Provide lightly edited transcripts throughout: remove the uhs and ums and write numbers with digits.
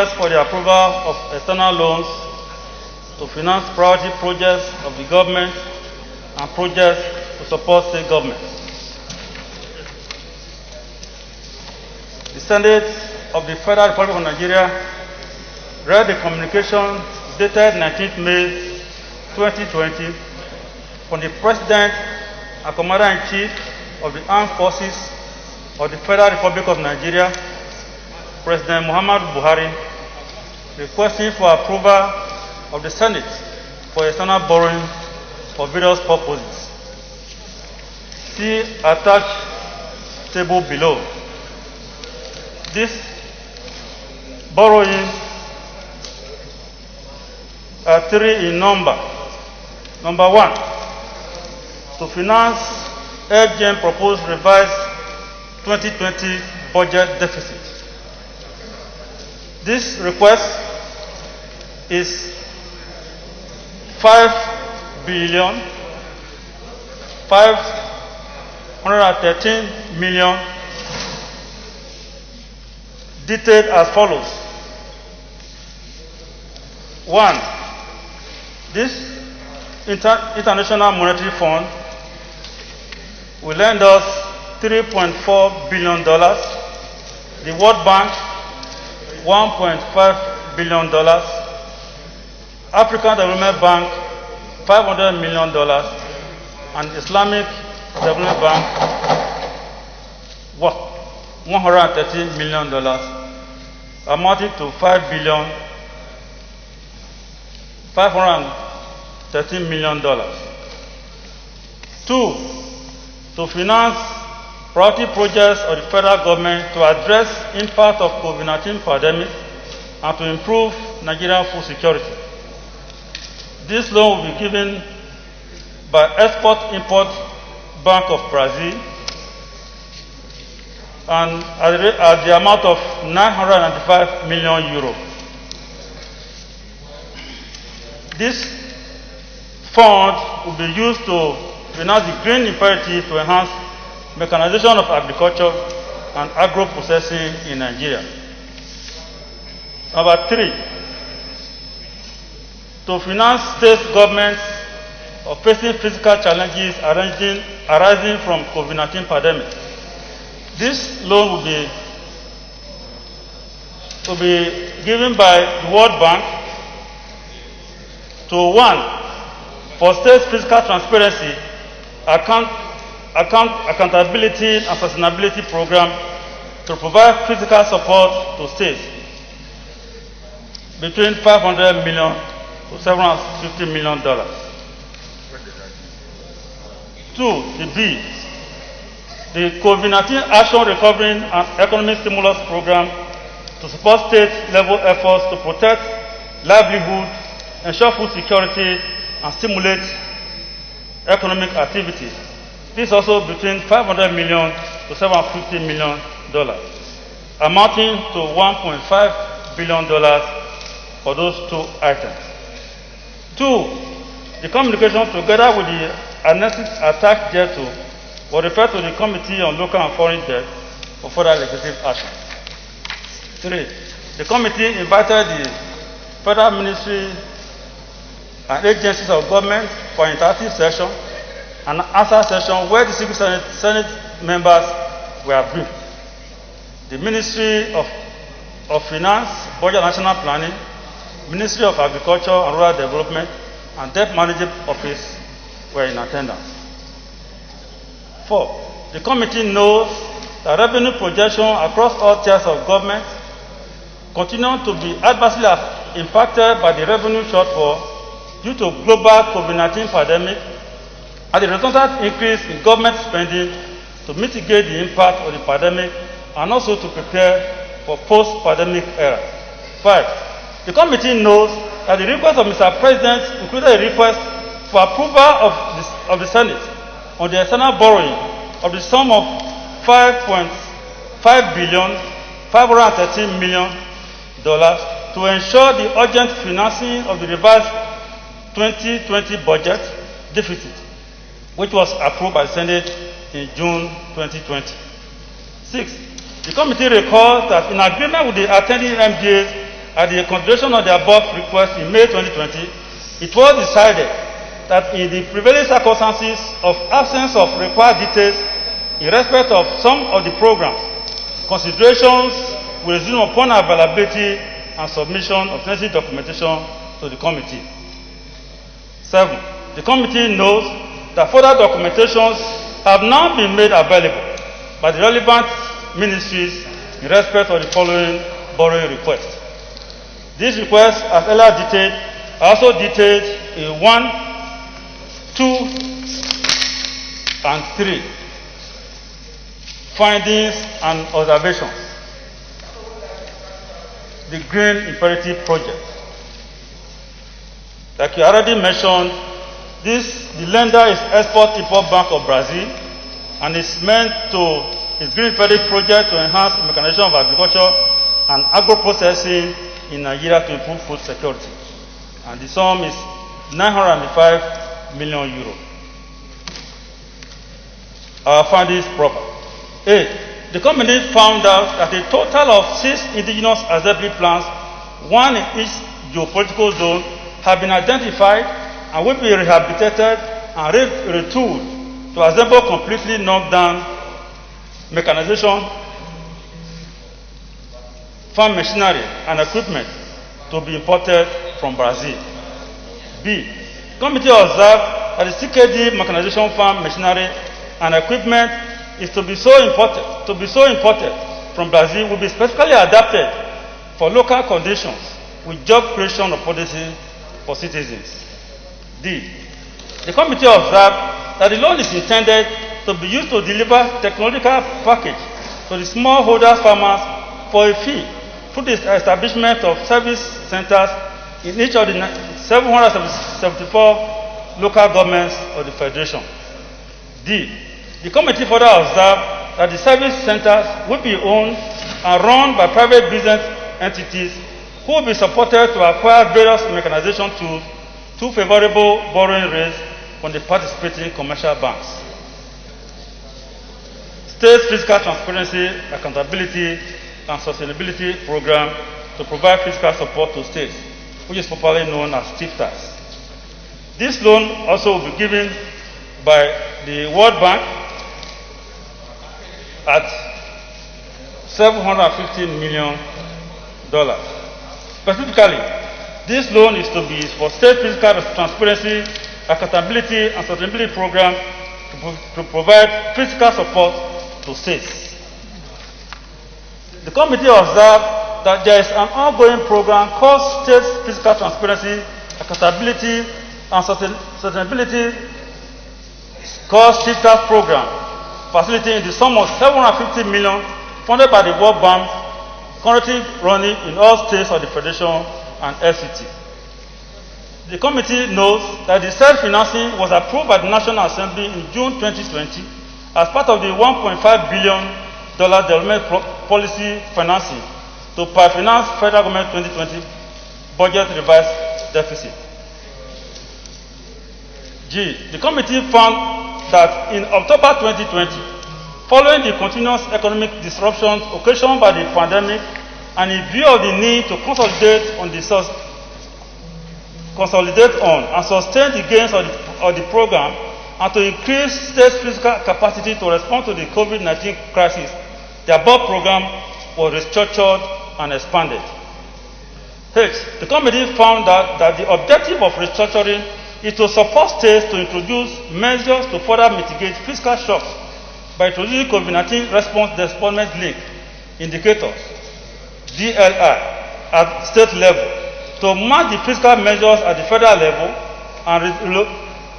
request for the approval of external loans to finance priority projects of the government and projects to support state governments. The Senate of the Federal Republic of Nigeria read the communication dated 19th May 2020 from the President and Commander-in-Chief of the Armed Forces of the Federal Republic of Nigeria, President Muhammadu Buhari, requesting for approval of the Senate for external borrowing for various purposes. See attached table below. This borrowing are three in number. Number one, to finance FGM proposed revised 2020 budget deficit. This request is 5,513,000,000, detailed as follows. 1. This International Monetary Fund will lend us $3.4 billion, the World Bank $1.5 billion, African Development Bank $500 million, and Islamic Development Bank $130 million, amounting to $513 million. 2. To finance priority projects of the federal government to address impact of COVID-19 pandemic and to improve Nigerian food security. This loan will be given by Export-Import Bank of Brazil and at the amount of €995 million. This fund will be used to finance the green imperative to enhance mechanization of agriculture and agro-processing in Nigeria. Number 3, to finance state governments of facing physical challenges arising from COVID-19 pandemic. This loan will be given by the World Bank to 1, for States Fiscal Transparency, Accountability and Sustainability Program to provide physical support to states between $500 million to $750 million. 2, the B, the COVID-19 Action Recovery and Economic Stimulus Program to support state-level efforts to protect livelihood, ensure food security, and stimulate economic activity. This is also between $500 million to $750 million, amounting to $1.5 billion for those two items. 2, the communication together with the analysis attached thereto will refer to the Committee on Local and Foreign Debt for further legislative action. 3, the committee invited the Federal Ministry and agencies of government for an interactive session and answer session where the Civil Senate members were briefed. The Ministry of Finance, Budget and National Planning, Ministry of Agriculture and Rural Development, and Debt Management Office were in attendance. 4, the committee knows that revenue projection across all tiers of government continue to be adversely impacted by the revenue shortfall due to global COVID-19 pandemic and the resultant increase in government spending to mitigate the impact of the pandemic and also to prepare for post-pandemic era. 5, the committee knows that the request of Mr. President included a request for approval of the Senate on the external borrowing of the sum of $5.513 billion to ensure the urgent financing of the revised 2020 budget deficit, which was approved by the Senate in June 2020. 6, the committee recalls that in agreement with the attending MDAs at the consideration of the above request in May 2020, it was decided that in the prevailing circumstances of absence of required details in respect of some of the programs, considerations will resume upon availability and submission of necessary documentation to the committee. 7. The committee knows that further documentations have now been made available by the relevant ministries in respect of the following borrowing requests. These requests, as earlier detailed, are also detailed in 1, 2, and 3. Findings and observations. The Green Imperative Project. Like you already mentioned, the lender is Export-Import Bank of Brazil, and it's Green Imperative Project to enhance mechanization of agriculture and agro-processing in Nigeria to improve food security. And the sum is 995 million euro. Our findings proper. A. The committee found out that a total of 6 indigenous assembly plans, one in each geopolitical zone, have been identified and will be rehabilitated and retooled to assemble completely knocked down mechanization, farm machinery and equipment to be imported from Brazil. B. The committee observed that the CKD mechanization farm machinery and equipment is to be so imported from Brazil will be specifically adapted for local conditions with job creation opportunity for citizens. D. The committee observed that the loan is intended to be used to deliver technological package to the smallholder farmers for a fee through the establishment of service centers in each of the 774 local governments of the Federation. D. The committee further observed that the service centers will be owned and run by private business entities who will be supported to acquire various mechanization tools through favorable borrowing rates from the participating commercial banks. States Fiscal Transparency, Accountability, and Sustainability Program to provide fiscal support to states, which is popularly known as SFTAS. This loan also will be given by the World Bank at $750 million. Specifically, this loan is to be for State Fiscal Transparency, Accountability, and Sustainability Program to provide fiscal support to states. The committee observed that there is an ongoing program called States Fiscal Transparency, Accountability, and Sustainability called SFTAS Program, facility in the sum of $750 million funded by the World Bank, currently running in all states of the Federation and FCT. The committee knows that the self-financing was approved by the National Assembly in June 2020 as part of the $1.5 billion development policy financing to finance federal government 2020 budget revised deficit. G. The committee found that in October 2020, following the continuous economic disruptions occasioned by the pandemic and in view of the need to consolidate on and sustain the gains of the program and to increase state fiscal capacity to respond to the COVID-19 crisis, the above program was restructured and expanded. H. The committee found that the objective of restructuring is to support states to introduce measures to further mitigate fiscal shocks by introducing COVID-19 response disbursement link indicators, DLI, at state level to match the fiscal measures at the federal level and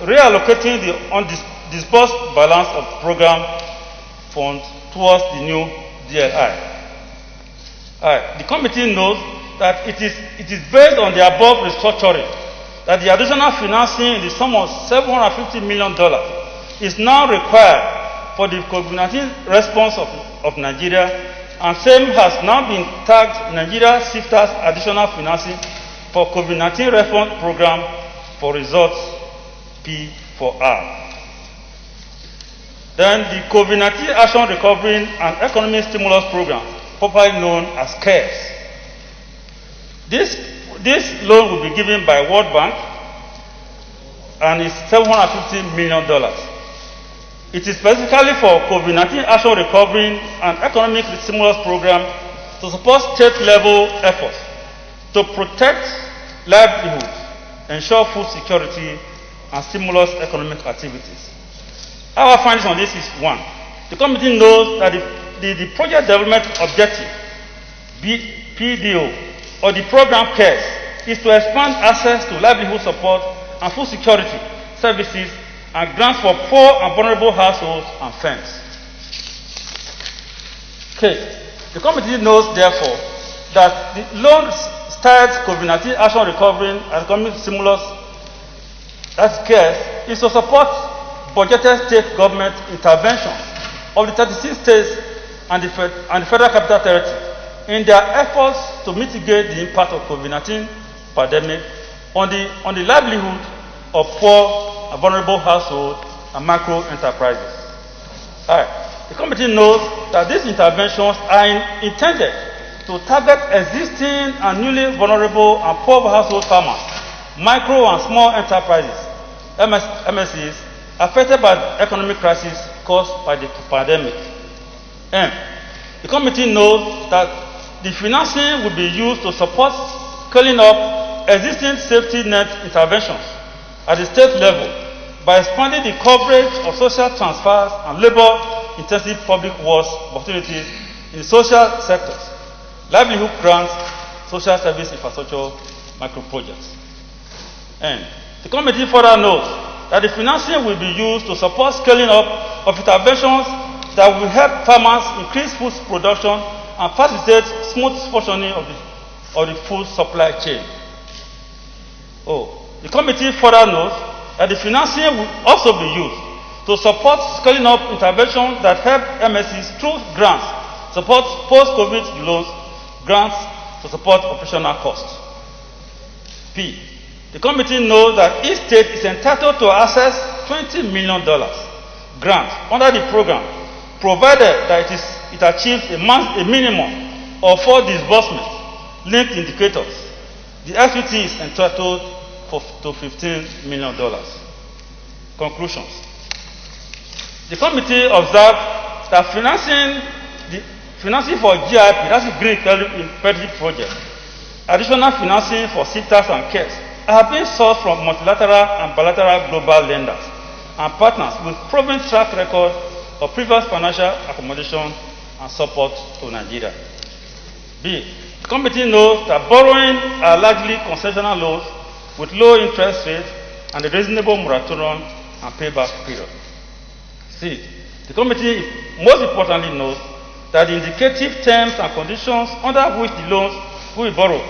reallocating the undisbursed balance of program funds towards the new DLI. The committee knows that it is based on the above restructuring that the additional financing in the sum of $750 million is now required for the COVID-19 response of Nigeria, and same has now been tagged Nigeria SFTAS additional financing for COVID-19 response program for results P4R. Then the COVID-19 Action Recovery and Economic Stimulus Program, popularly known as CARES. This loan will be given by World Bank and is $750 million. It is specifically for COVID-19 action recovery and economic stimulus program to support state-level efforts to protect livelihoods, ensure food security, and stimulus economic activities. Our findings on this is: 1. The committee knows that the project development objective, PDO, or the program CARES, is to expand access to livelihood support and food security services and grants for poor and vulnerable households and firms. Okay. The committee knows, therefore, that the loan styled COVID-19 action recovery and economic stimulus, as CARES, is to support budgeted state government intervention of the 36 states and the Federal Capital Territory in their efforts to mitigate the impact of COVID-19 pandemic on the livelihood of poor and vulnerable households and micro enterprises. All right. The committee knows that these interventions are intended to target existing and newly vulnerable and poor household farmers, micro and small enterprises, MSEs, affected by the economic crisis caused by the pandemic. And the committee knows that the financing will be used to support scaling up existing safety net interventions at the state level by expanding the coverage of social transfers and labor-intensive public works opportunities in the social sectors, livelihood grants, social service infrastructure, micro projects. And the committee further notes that the financing will be used to support scaling up of interventions that will help farmers increase food production and facilitate smooth functioning of the food supply chain. The committee further notes that the financing will also be used to support scaling up interventions that help MSCs through grants, support post-COVID loans, grants to support operational costs. P. The committee knows that each state is entitled to access $20 million grant under the program, provided that it achieves a minimum of 4 disbursements linked indicators. The SFTAS is entitled to $15 million. Conclusions. The committee observed that financing for GIP, that's the Green Imperative Project, additional financing for SFTAS and CARES have been sourced from multilateral and bilateral global lenders and partners with proven track record of previous financial accommodation and support to Nigeria. B. The committee knows that borrowing are largely concessional loans with low interest rates and a reasonable moratorium and payback period. C. The committee most importantly knows that the indicative terms and conditions under which the loans will be borrowed,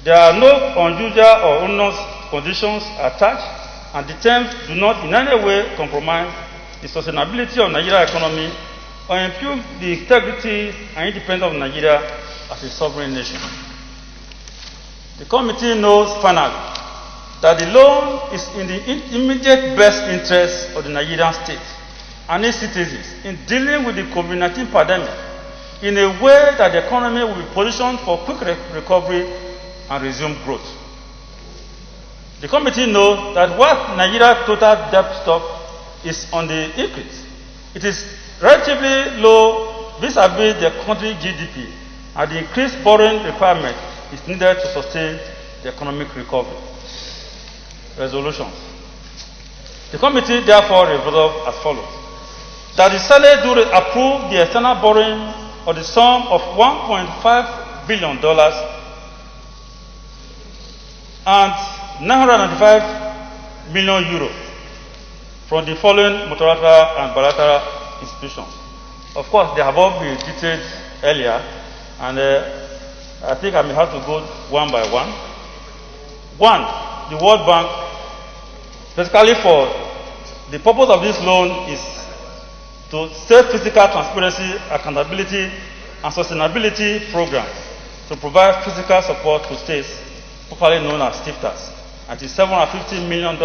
there are no unusual or onerous conditions attached, and the terms do not in any way compromise the sustainability of Nigeria's economy or impugn the integrity and independence of Nigeria as a sovereign nation. The committee knows finally that the loan is in the immediate best interest of the Nigerian state and its citizens in dealing with the COVID-19 pandemic in a way that the economy will be positioned for quick recovery and resume growth. The committee knows that while Nigeria's total debt stock is on the increase, it is relatively low vis-a-vis the country's GDP, and the increased borrowing requirement is needed to sustain the economic recovery. Resolutions. The committee therefore resolved as follows: that the Senate do approve the external borrowing of the sum of $1.5 billion and 995 million euros from the following multilateral and bilateral institutions. Of course, they have all been detailed earlier, and I think I may have to go one by one. One, the World Bank, basically for the purpose of this loan is to States Fiscal Transparency, Accountability, and Sustainability Program to provide physical support to states, popularly known as SFTAS. And it's $750 million,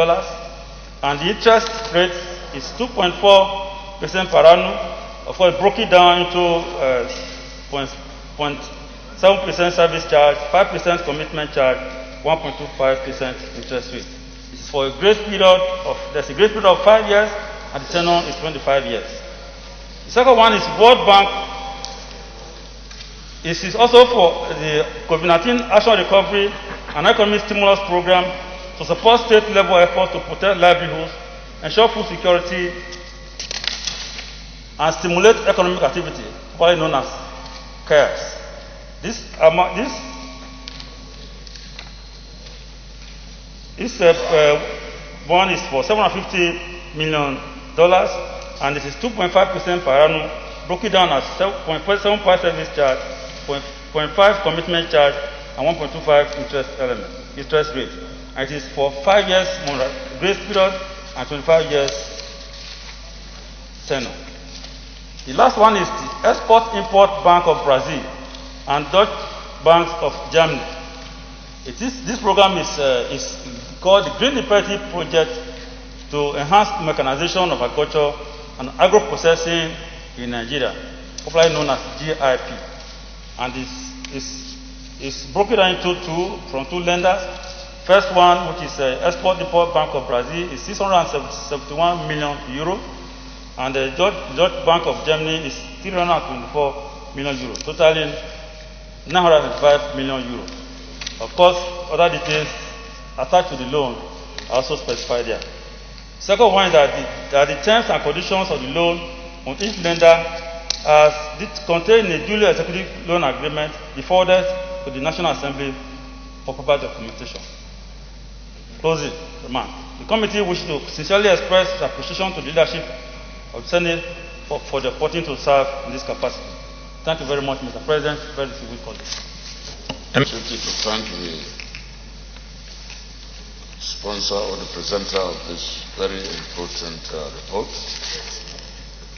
and the interest rate is 2.4% per annum. Of course, broke it down into 7% service charge, 5% commitment charge, 1.25% interest rate. It's for a grace period of, there's a grace period of 5 years, and the tenure is 25 years. The second one is World Bank. It is also for the COVID-19 Action Recovery and Economic Stimulus Program to support state-level efforts to protect livelihoods, ensure food security, and stimulate economic activity, popularly known as CARES. This one is for $750 million, and this is 2.5% per annum, broken down as 7.5 service charge, 0.5 commitment charge, and 1.25 interest rate. And it is for 5 years grace period and 25 years tenure. The last one is the Export-Import Bank of Brazil and Dutch Banks of Germany. This program is called the Green Imperative Project to enhance mechanization of agriculture and agro-processing in Nigeria, popularly known as GIP. And it's broken down into from two lenders. First one, which is Export-Import Bank of Brazil, is 671 million euro, and the Dutch Bank of Germany is 324 million euro, totaling 995 million euro. Of course, other details attached to the loan are also specified there. Second one is that the terms and conditions of the loan on each lender, as contained in a duly executed loan agreement, be forwarded to the National Assembly for proper documentation. Closing remarks. The committee wishes to sincerely express its appreciation to the leadership of the Senate for the opportunity to serve in this capacity. Thank you very much, Mr. President. Very distinguished colleagues. Opportunity to thank the sponsor or the presenter of this very important report.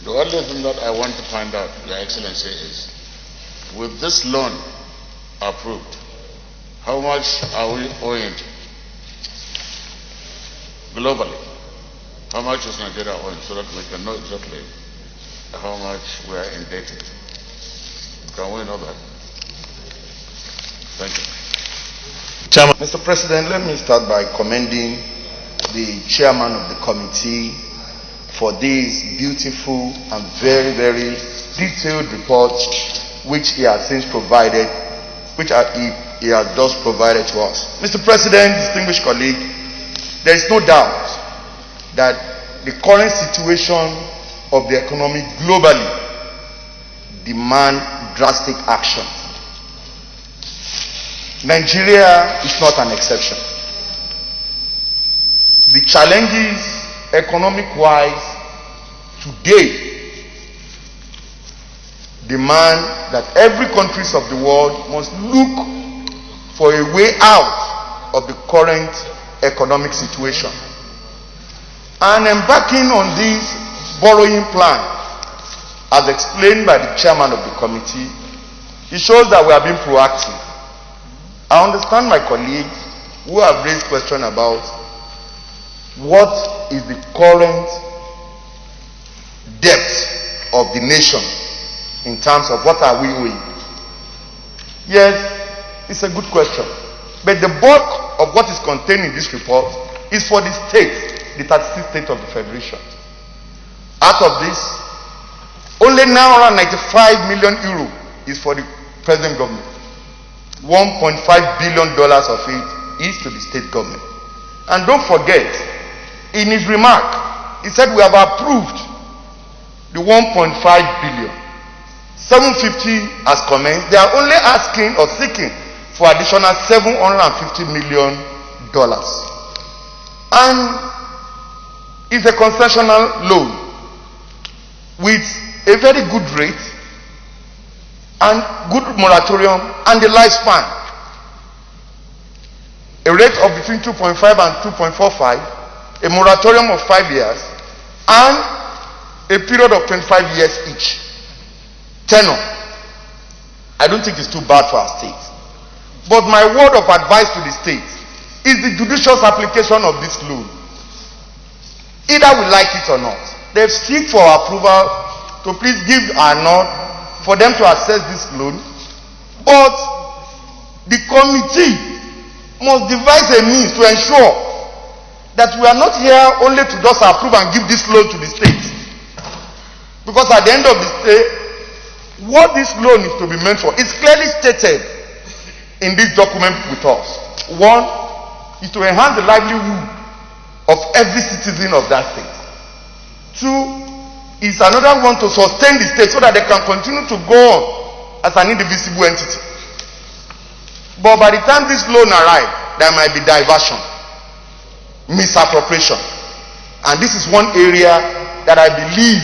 The only thing that I want to find out, Your Excellency, is with this loan approved, how much are we owing globally? How much is Nigeria owing, so that we can know exactly how much we are indebted? Can we know that? Thank you. Chairman. Mr. President, let me start by commending the chairman of the committee for this beautiful and very, very detailed report which he has since provided, which he has just provided to us. Mr. President, distinguished colleague, there is no doubt that the current situation of the economy globally demand drastic action. Nigeria is not an exception. The challenges economic-wise today demand that every countries of the world must look for a way out of the current economic situation. And embarking on this borrowing plan, as explained by the chairman of the committee, it shows that we are being proactive. I understand my colleagues who have raised questions about what is the current debt of the nation in terms of what are we owing. Yes, it's a good question. But the bulk of what is contained in this report is for the states, the 36 states of the Federation. Out of this, only 995 million euro is for the present government. $1.5 billion of it is to the state government. And don't forget, in his remark, he said we have approved the 1.5 billion. 750 has commenced. They are only asking or seeking for additional $750 million. And it's a concessional loan with a very good rate and good moratorium and the lifespan. A rate of between 2.5 and 2.45, a moratorium of 5 years, and a period of 25 years each. Tenor. I don't think it's too bad for our state. But my word of advice to the state is the judicious application of this loan. Either we like it or not. They seek for approval to please give our nod for them to access this loan But the committee must devise a means to ensure that we are not here only to just approve and give this loan to the state. Because at the end of the day, what this loan is to be meant for is clearly stated in this document with us. One is to enhance the livelihood of every citizen of that state. Two is another one to sustain the state so that they can continue to go on as an indivisible entity. But by the time this loan arrives, there might be diversion, misappropriation. And this is one area that I believe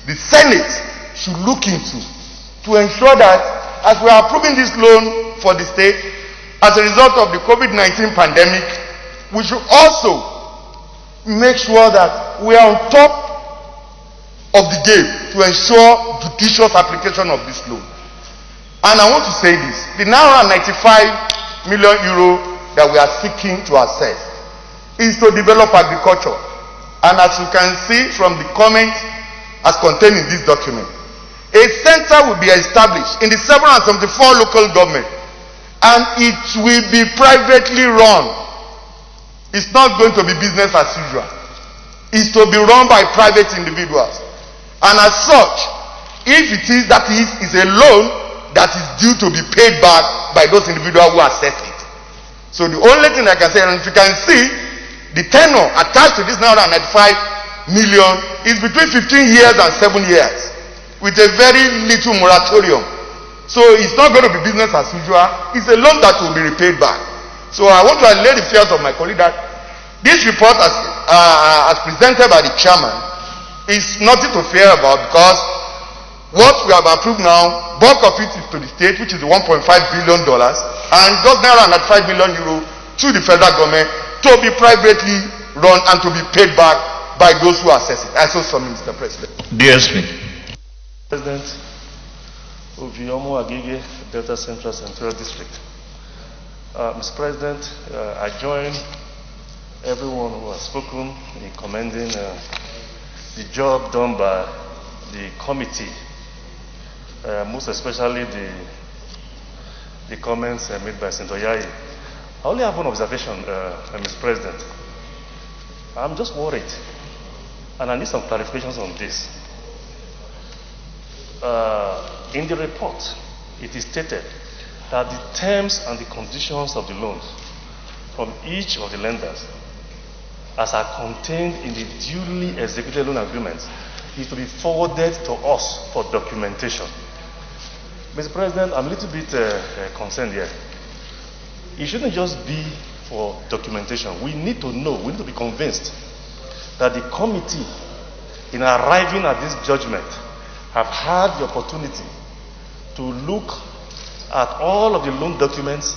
the Senate should look into to ensure that as we are approving this loan for the state as a result of the COVID-19 pandemic, we should also make sure that we are on top of the game to ensure judicious application of this loan. And I want to say this, the now 95 million euro that we are seeking to access is to develop agriculture. And as you can see from the comments as contained in this document, a center will be established in the 774 local governments, and it will be privately run. It's not going to be business as usual. It's to be run by private individuals. And as such, if it is that is a loan that is due to be paid back by those individuals who assess it. So the only thing I can say, and if you can see, the tenure attached to this 995 million is between 15 years and 7 years, with a very little moratorium. So it's not going to be business as usual. It's a loan that will be repaid back. So I want to allay the fears of my colleague that this report, as presented by the chairman, is nothing to fear about, because what we have approved now, bulk of it is to the state, which is the $1.5 billion, and just now 95 million euro to the federal government to be privately run and to be paid back by those who assess it. I so submit, Mr. President. DSP. President Oviomo Agege, Delta Central Senatorial District. Mr. President, I join everyone who has spoken in commending the job done by the committee, most especially the comments made by Senator Yayi. I only have one observation, Mr. President. I'm just worried, and I need some clarifications on this. In the report, it is stated that the terms and the conditions of the loans from each of the lenders, as are contained in the duly executed loan agreements, is to be forwarded to us for documentation. Mr. President, I'm a little bit concerned here. It shouldn't just be for documentation. We need to know, we need to be convinced that the committee, in arriving at this judgment, have had the opportunity to look at all of the loan documents,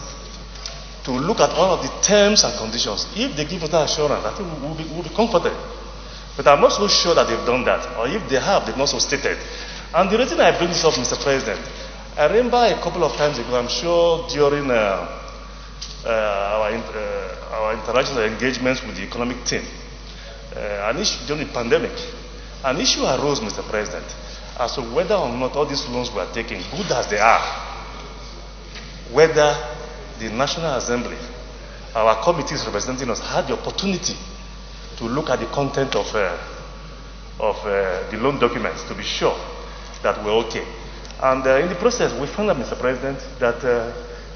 to look at all of the terms and conditions. If they give us that assurance, I think we'll be comforted. But I'm not so sure that they've done that, or if they have, they've not so stated. And the reason I bring this up, Mr. President, I remember a couple of times ago, I'm sure during our interactions and engagements with the economic team, an issue during the pandemic, an issue arose, Mr. President, as to whether or not all these loans were taken, good as they are, whether the National Assembly, our committees representing us, had the opportunity to look at the content of the loan documents to be sure that we're okay. And in the process, we found out, Mr. President, that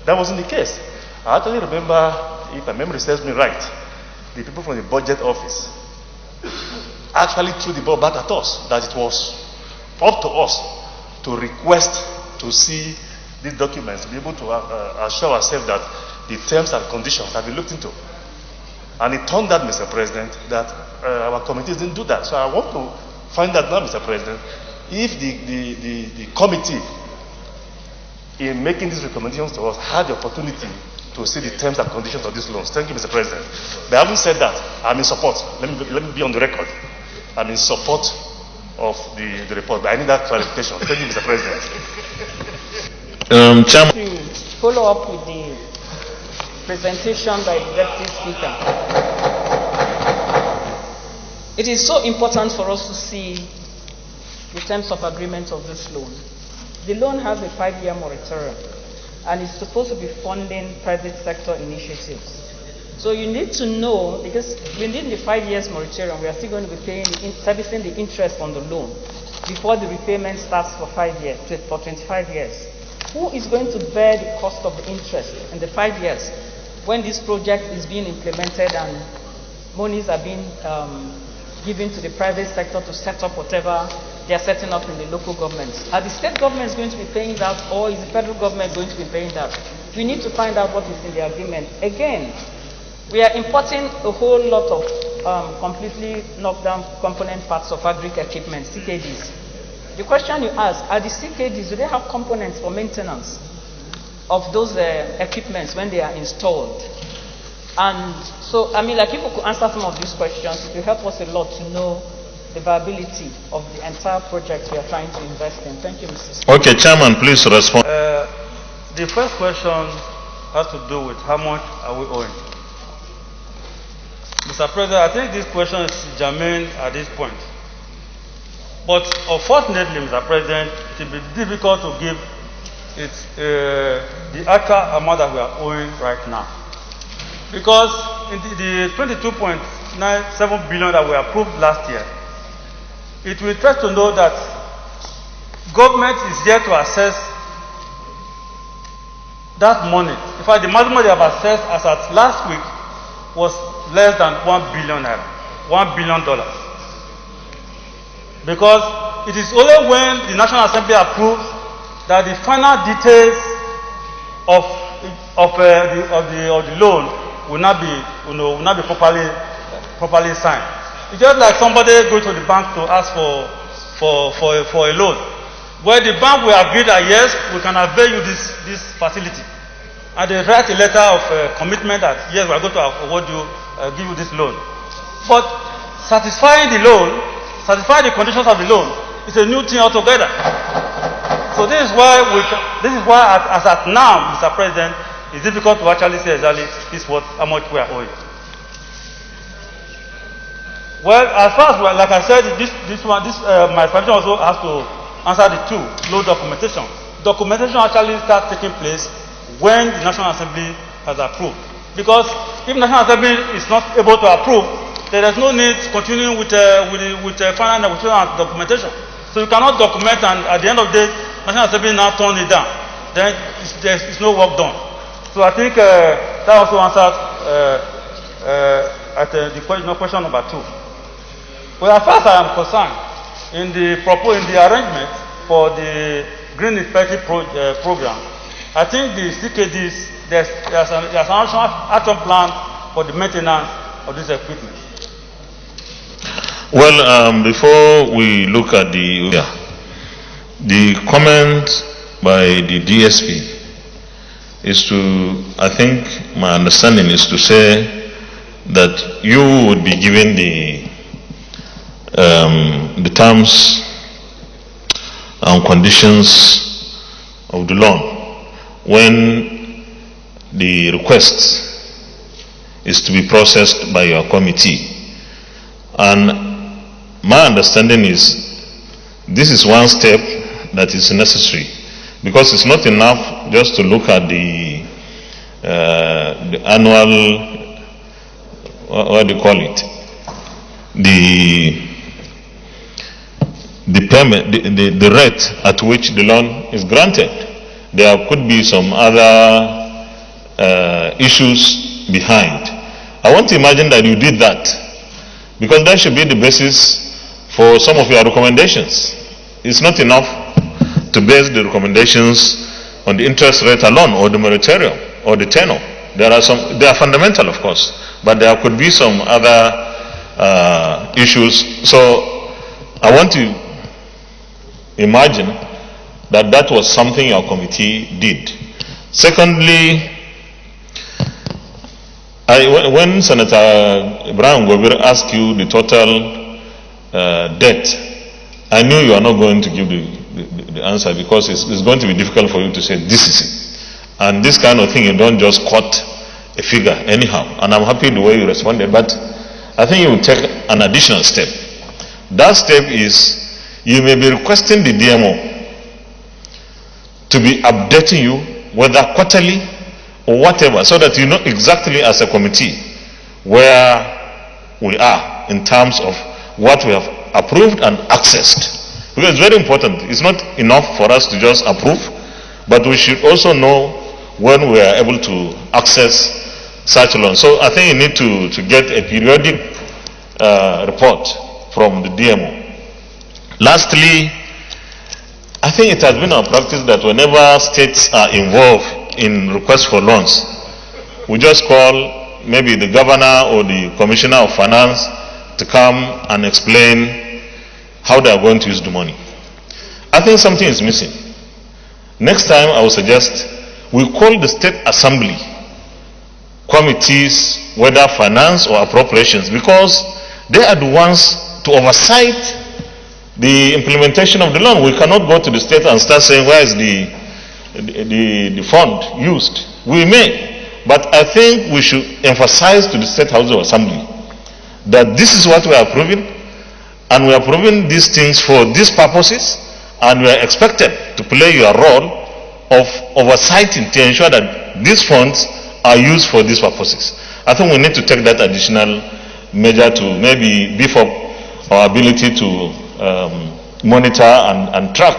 that wasn't the case. I actually remember, if my memory serves me right, the people from the budget office actually threw the ball back at us, that it was up to us to request to see these documents, to be able to assure ourselves that the terms and conditions have been looked into. And it turned out, Mr. President, that our committees didn't do that. So I want to find out now, Mr. President, if the committee, in making these recommendations to us, had the opportunity to see the terms and conditions of these loans. Thank you, Mr. President. But having said that, I'm in support. Let me be on the record. I'm in support of the report. But I need that clarification. Thank you, Mr. President. Chairman. To follow up with the presentation by the Deputy Speaker. It is so important for us to see the terms of agreement of this loan. The loan has a 5-year moratorium. and it's supposed to be funding private sector initiatives. So you need to know, because within the 5 years moratorium, we are still going to be servicing the interest on the loan before the repayment starts for 5 years, for 25 years. Who is going to bear the cost of the interest in the 5 years when this project is being implemented and monies are being given to the private sector to set up whatever they are setting up in the local governments? Are the state governments going to be paying that, or is the federal government going to be paying that? We need to find out what is in the agreement. Again, we are importing a whole lot of completely knocked down component parts of agric equipment, CKDs. The question you ask, are the CKDs, do they have components for maintenance of those equipments when they are installed? And so, I mean, like, if we could answer some of these questions, it will help us a lot to know the viability of the entire project we are trying to invest in. Thank you, Mr. Speaker. Okay, Chairman, please respond. The first question has to do with how much are we owing. Mr. President, I think this question is germane at this point. But unfortunately, Mr. President, it will be difficult to give the actual amount that we are owing right now. Because in the 22.97 billion that we approved last year, it will try to know that government is yet to assess that money. In fact, the maximum they have assessed as at last week was less than $1 billion. $1 billion. Because it is only when the National Assembly approves that the final details of the loan will not be properly signed. It's just like somebody going to the bank to ask for a loan, where the bank will agree that yes, we can avail you this facility, and they write a letter of commitment that yes, we are going to award you, give you this loan. But satisfying the conditions of the loan is a new thing altogether. So this is why as at now, Mr. President, it's difficult to actually say exactly how much we are owing. Well, as far as, like I said, my explanation also has to answer the two: loan documentation. Documentation actually starts taking place when the National Assembly has approved. Because if the National Assembly is not able to approve, there is no need continuing with final negotiation and documentation. So you cannot document, and at the end of the day, National Assembly now turn it down. Then it's no work done. So I think that also answers the question number 2. Well, as far as I am concerned, in the arrangement for the Green Inspective program, I think the CKDs, there's an action plan for the maintenance of this equipment. Well, before we look at the comment by the DSP is to, I think my understanding is to say that you would be given the terms and conditions of the loan when the request is to be processed by your committee. And my understanding is this is one step that is necessary, because it's not enough just to look at the annual, what do you call it, the payment, the rate at which the loan is granted. There could be some other issues behind. I want to imagine that you did that, because that should be the basis for some of your recommendations. It's not enough to base the recommendations on the interest rate alone, or the moratorium, or the tenor. They are fundamental, of course, but there could be some other issues. So I want to imagine that was something your committee did. Secondly, when Senator Ibrahim Gobir asked you the total debt, I knew you are not going to give the answer, because it's going to be difficult for you to say this is it. And this kind of thing, you don't just quote a figure anyhow. And I'm happy the way you responded, but I think you will take an additional step. That step is, you may be requesting the DMO to be updating you whether quarterly or whatever, so that you know exactly as a committee where we are in terms of what we have approved and accessed. Because it's very important. It's not enough for us to just approve, but we should also know when we are able to access such loans. So I think you need to get a periodic report from the DMO. Lastly, I think it has been our practice that whenever states are involved in requests for loans, we just call maybe the governor or the commissioner of finance to come and explain how they are going to use the money. I think something is missing. Next time I would suggest we call the state assembly committees, whether finance or appropriations, because they are the ones to oversight the implementation of the loan. We cannot go to the state and start saying where is the fund used. We may, but I think we should emphasize to the State House of Assembly that this is what we are approving, and we are approving these things for these purposes, and we are expected to play your role of oversighting to ensure that these funds are used for these purposes. I think we need to take that additional measure to maybe beef up our ability to monitor and track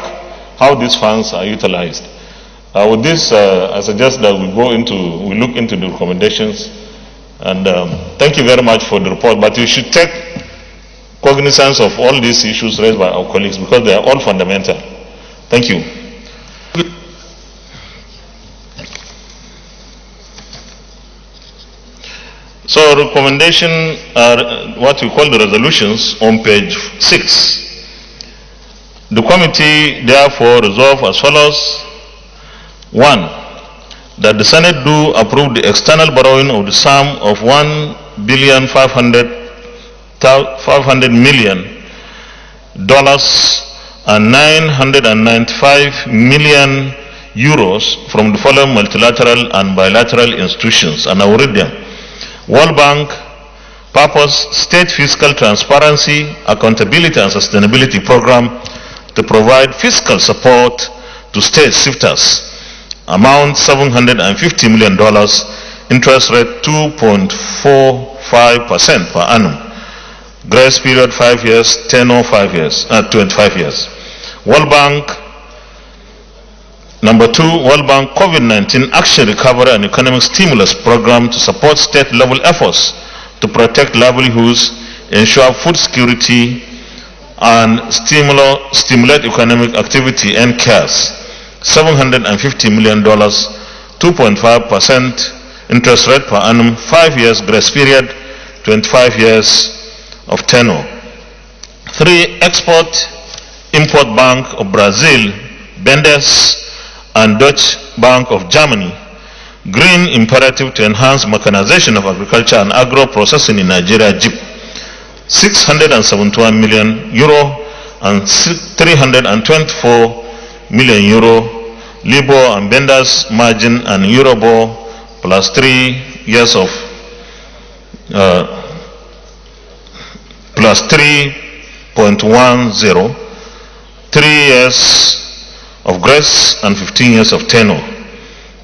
how these funds are utilized. With this, I suggest that we look into the recommendations, and thank you very much for the report, but you should take cognizance of all these issues raised by our colleagues because they are all fundamental. Thank you. So recommendation are what we call the resolutions on page 6. The committee therefore resolve as follows. 1. That the Senate do approve the external borrowing of the sum of $1,500,000,000 and 995 million euros from the following multilateral and bilateral institutions, and I will read them. World Bank, purpose, State Fiscal Transparency, Accountability and Sustainability Program to provide fiscal support to states, SFTAS, amount $750 million, interest rate 2.45% per annum, grace period 5 years, tenure 5 years, 25 years. World Bank, number 2, World Bank COVID-19 Action Recovery and Economic Stimulus Program to support state-level efforts to protect livelihoods, ensure food security, and stimulate economic activity and cares. $750 million, 2.5% interest rate per annum, 5 years grace period, 25 years of tenure. 3, Export-Import Bank of Brazil, BNDES, and Dutch Bank of Germany, Green Imperative to Enhance Mechanization of Agriculture and Agro-Processing in Nigeria, JIP, €671 million and 324 million euro, LIBOR and BNDES margin and Eurobor plus 3 years of plus 3.10, 3 years of grace and 15 years of tenure.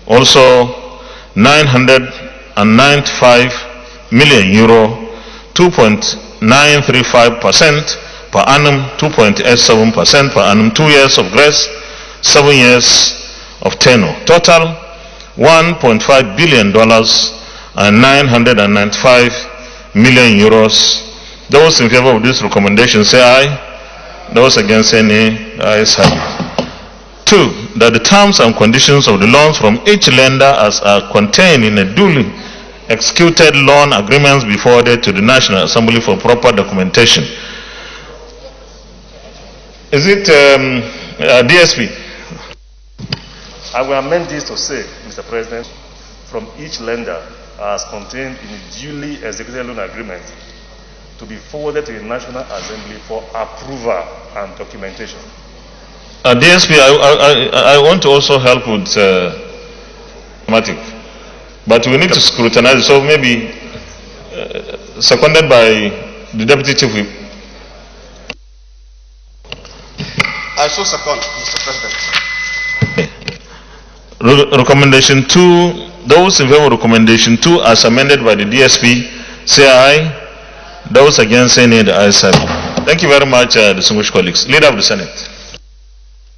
Also 995 million euro, 2.935% per annum, 2.87% per annum, 2 years of grace, 7 years of tenure. Total $1.5 billion and 995 million euros. Those in favor of this recommendation say aye. Those against say nay. Ayes have it. 2. That the terms and conditions of the loans from each lender as are contained in a duly executed loan agreements be forwarded to the National Assembly for proper documentation. Is it DSP? I will amend this to say, Mr. President, from each lender as contained in the duly executed loan agreement to be forwarded to the National Assembly for approval and documentation. DSP, I want to also help with mathematics, but we need to scrutinize it, so maybe seconded by the Deputy Chief Whip. I so second, Mr. President. Recommendation 2, those in favor of recommendation 2 as amended by the DSP, say aye. Those against, say nay. The ayes have it. Thank you very much, distinguished colleagues. Leader of the Senate.